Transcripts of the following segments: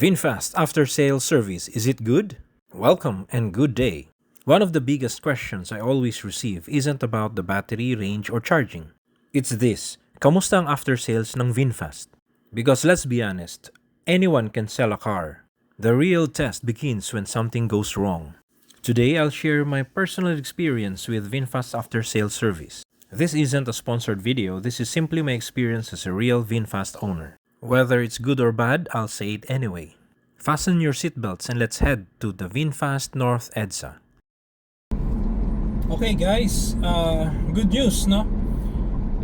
VinFast after sales service, is it good? Welcome and good day. One of the biggest questions I always receive isn't about the battery, range, or charging. It's this: kamusta ang after sales ng VinFast? Because let's be honest, anyone can sell a car. The real test begins when something goes wrong. Today I'll share my personal experience with VinFast after sales service. This isn't a sponsored video, this is simply my experience as a real VinFast owner. Whether it's good or bad, I'll say it anyway. Fasten your seatbelts and let's head to the VinFast North EDSA. Okay guys, good news, no?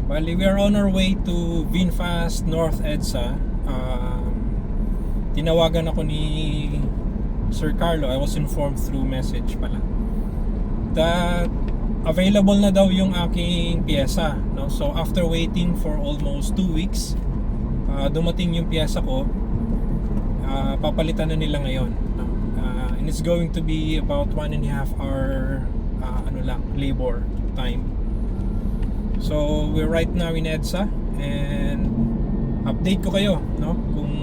Bali, we are on our way to VinFast North EDSA. Tinawagan ako ni Sir Carlo. I was informed through message pala that available na daw yung aking piyesa, no? So after waiting for almost 2 weeks, dumating yung piyesa ko. Papalitan na nila ngayon, no? And it's going to be about 1.5 hour labor time. So we're right now in EDSA and update ko kayo, no, kung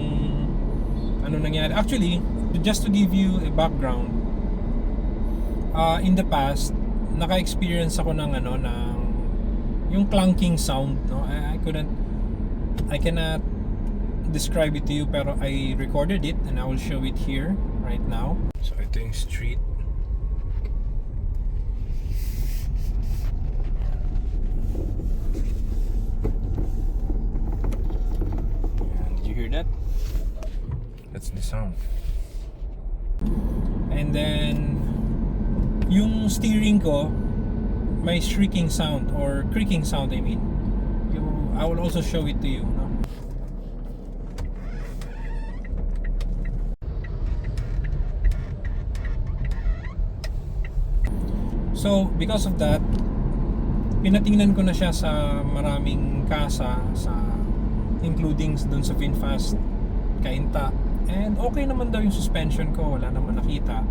ano nangyari. Actually, just to give you a background, in the past naka-experience ako ng yung clunking sound, no? I cannot describe it to you, pero I recorded it and I will show it here right now. So ito yung street. Did you hear that? That's the sound. And then yung steering ko may shrieking sound or creaking sound, I mean. I will also show it to you, no? So, because of that, pinatingnan ko na siya sa maraming kasa, including dun sa VinFast Cainta. And okay naman daw yung suspension ko, wala naman nakita.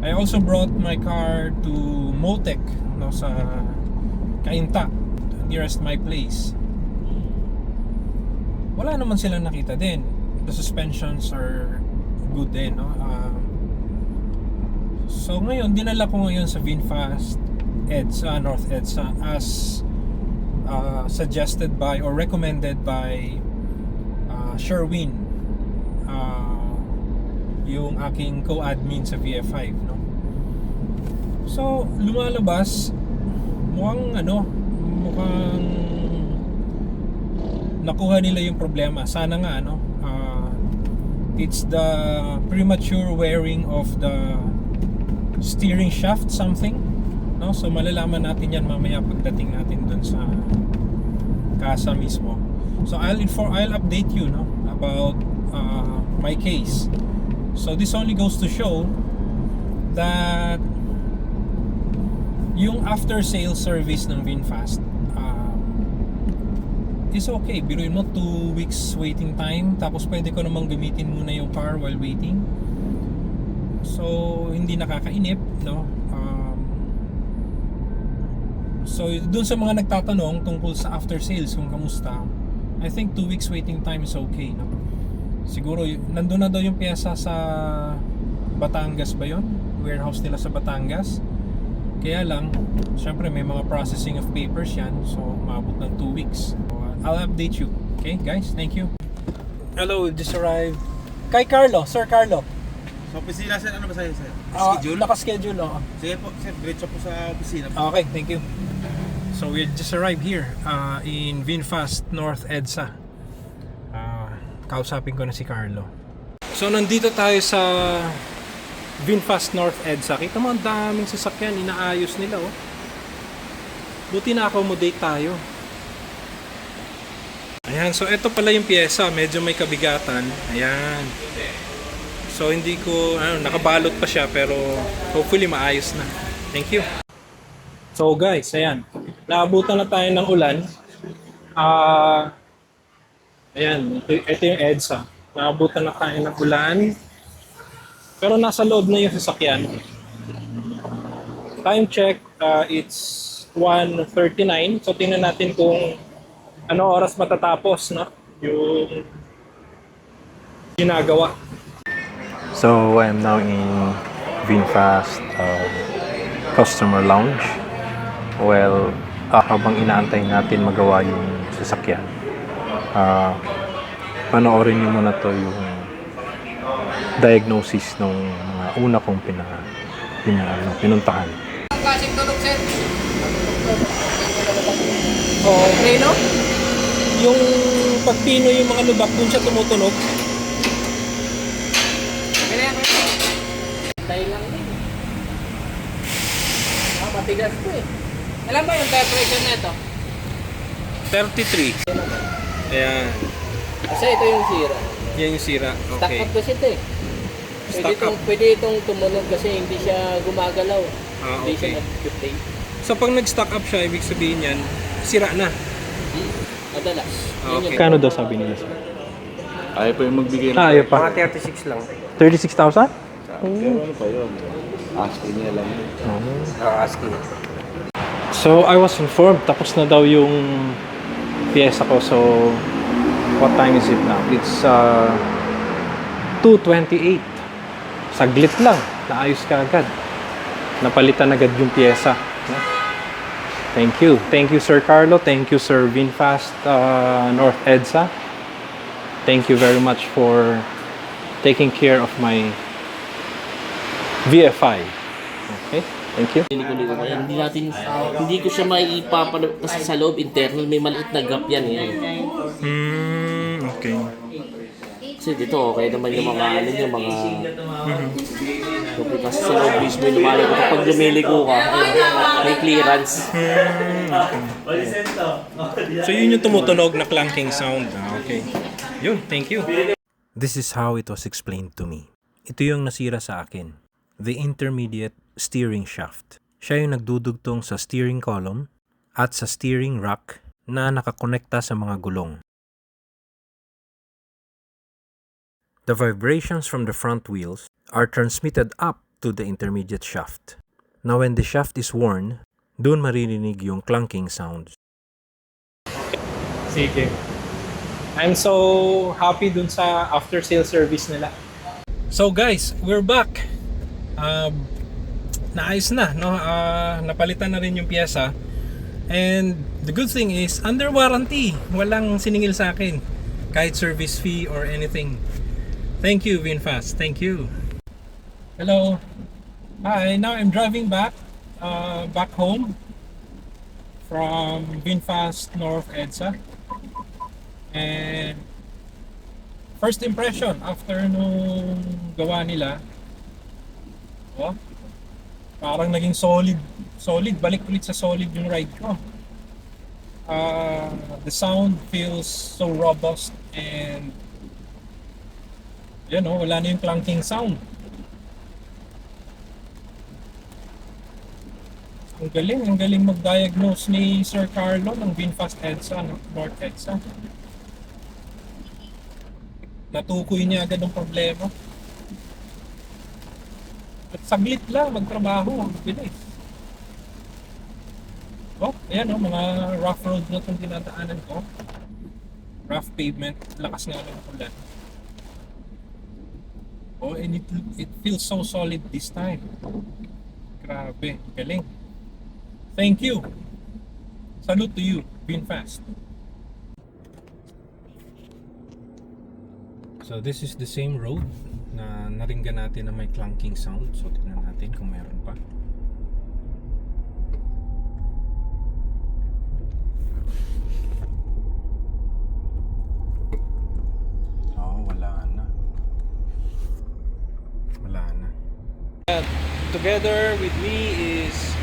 I also brought my car to Motec, no, sa Cainta, nearest my place. Wala naman silang nakita din. The suspensions are good din, no? So ngayon, dinala ko ngayon sa VinFast EDSA, North EDSA as suggested by or recommended by Sherwin, yung aking co-admin sa VF5, no? So lumalabas, mukhang nakuha nila yung problema. Sana nga, it's the premature wearing of the steering shaft, something, no? So malalaman natin yan mamaya pagdating natin dun sa kasa mismo. So I'll update you, no, about my case. So this only goes to show that yung after sales service ng VinFast is okay. Biruin mo 2 weeks waiting time, tapos pwede ko namang gamitin muna yung car while waiting. So hindi nakakainip, no? So dun sa mga nagtatanong tungkol sa after sales kung kamusta, I think 2 weeks waiting time is okay, no? Siguro nandun na daw yung piyesa sa Batangas ba yun? Warehouse nila sa Batangas. Kaya lang, syempre may mga processing of papers yan, so maabot ng 2 weeks. So, I'll update you. Okay guys, thank you. Hello, we just arrived kay Carlo, Sir Carlo. Sa opisina, sir, ano ba sa'yo, sir? Schedule? Naka-schedule, oo. Sige po, sir, diretso po sa opisina. Okay, thank you. So we just arrived here in VinFast North EDSA. Kausapin ko na si Carlo. So nandito tayo sa VinFast North EDSA. Kita mo, ang daming sasakyan, inaayos nila, oh. Buti na-accommodate tayo. Ayan, so ito pala yung pyesa, medyo may kabigatan. Ayan. So hindi ko, nakabalot pa siya, pero hopefully maayos na. Thank you. So guys, ayan. Naabutan na tayo ng ulan. Ayan, ito yung EDSA. Naabutan na tayo ng ulan. Pero nasa loob na yung sasakyan. Time check, it's 1:39. So tingnan natin kung ano oras matatapos, no? Yung ginagawa. So I'm now in VinFast customer lounge. Well, habang inaantay natin magawa yung sasakyan, panoorin niyo muna to yung diagnosis ng mga una kong pinuntahan. Klaseng tunog, sir. Oo, preno? Yung pagpino yung mga lubak, dun siya tumutunog. Kaya yan, tayo lang din. Matigas ko eh. Alam ba yung temperature na ito? 33. Ayan. Kasi ito yung sira. Yan yung sira. Stock Okay. up kasi ito eh. Stock up. Pwede itong tumunog kasi hindi siya gumagalaw. Hindi Okay. siya nag-dictate. So pag nag-stock up siya, ibig sabihin yan, sira na. Madalas. Okay. Kano daw sabi nila? Ayaw pa yung magbigay ng Ayaw pa. Mga 36 lang. 36,000? Pero ano pa yun? Asking niya lang yun. Asking. So, I was informed, tapos na daw yung piyesa ko. So, what time is it now? It's 2:28. Saglit lang. Naayos ka agad. Napalitan agad yung piyesa. Thank you. Thank you, Sir Carlo. Thank you, Sir VinFast North EDSA. Thank you very much for taking care of my VFI. Okay? Thank you. Hindi ko siya maipapanood kasi sa loob internal may maliit na gap yan eh. Okay. Kasi dito okay naman yung mga okay, kasi sa loob mismo yung lumalay ko kapag lumiligo ka may clearance. So yun yung tumutunog na clanking sound. Okay. Yun, thank you. This is how it was explained to me. Ito yung nasira sa akin. The intermediate steering shaft. Siya yung nagdudugtong sa steering column at sa steering rack na nakakonekta sa mga gulong. The vibrations from the front wheels are transmitted up to the intermediate shaft. Now when the shaft is worn, doon maririnig yung clunking sounds. Sige. I'm so happy dun sa after sale service nila. So guys, we're back. Naayos na, no? Napalitan na rin yung pyesa. And the good thing is, under warranty. Walang siningil sa akin. Kahit service fee or anything. Thank you, VinFast. Thank you. Hello. Hi, now I'm driving back home from VinFast North EDSA. And first impression after nung gawa nila, oh, parang naging solid. Balik ulit sa solid yung ride ko. The sound feels so robust and wala na yung clunking sound. Ang galing mag-diagnose ni Sir Carlo ng VinFast EDSA, North EDSA. Natukoy niya agad ang problema. At saglit lang magtrabaho, bilis. Oh, ayan mga rough road na itong dinadaanan ko. Rough pavement, lakas nga ng ulan. Oh, and it feels so solid this time. Grabe, galing. Thank you. Salute to you, VinFast. So this is the same road na naringgan natin na may clunking sound. So tignan natin kung meron pa. Oh, wala na. Together with me is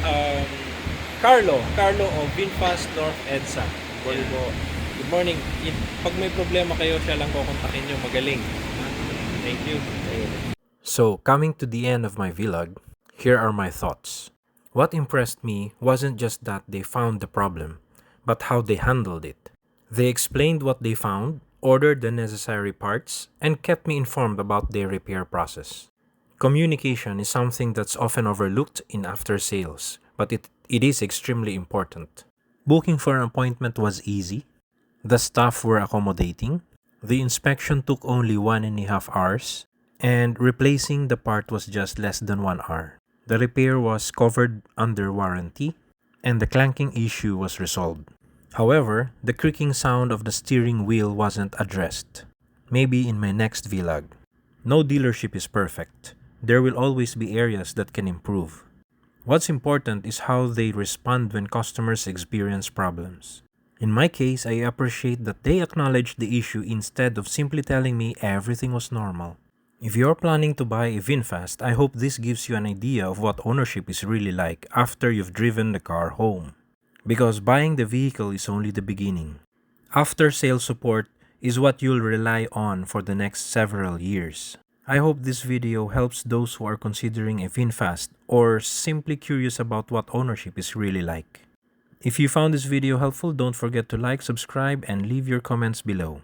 Carlo of VinFast North EDSA. Good morning. Pag may problema kayo, siya lang kukontakin nyo. Magaling. Thank you. So, coming to the end of my vlog, here are my thoughts. What impressed me wasn't just that they found the problem, but how they handled it. They explained what they found, ordered the necessary parts, and kept me informed about their repair process. Communication is something that's often overlooked in after sales, but it is extremely important. Booking for an appointment was easy. The staff were accommodating. The inspection took only 1.5 hours. and replacing the part was just less than 1 hour. The repair was covered under warranty, and the clanking issue was resolved. However, the creaking sound of the steering wheel wasn't addressed. Maybe in my next vlog. No dealership is perfect. There will always be areas that can improve. What's important is how they respond when customers experience problems. In my case, I appreciate that they acknowledged the issue instead of simply telling me everything was normal. If you're planning to buy a VinFast, I hope this gives you an idea of what ownership is really like after you've driven the car home. Because buying the vehicle is only the beginning. After-sales support is what you'll rely on for the next several years. I hope this video helps those who are considering a VinFast or simply curious about what ownership is really like. If you found this video helpful, don't forget to like, subscribe, and leave your comments below.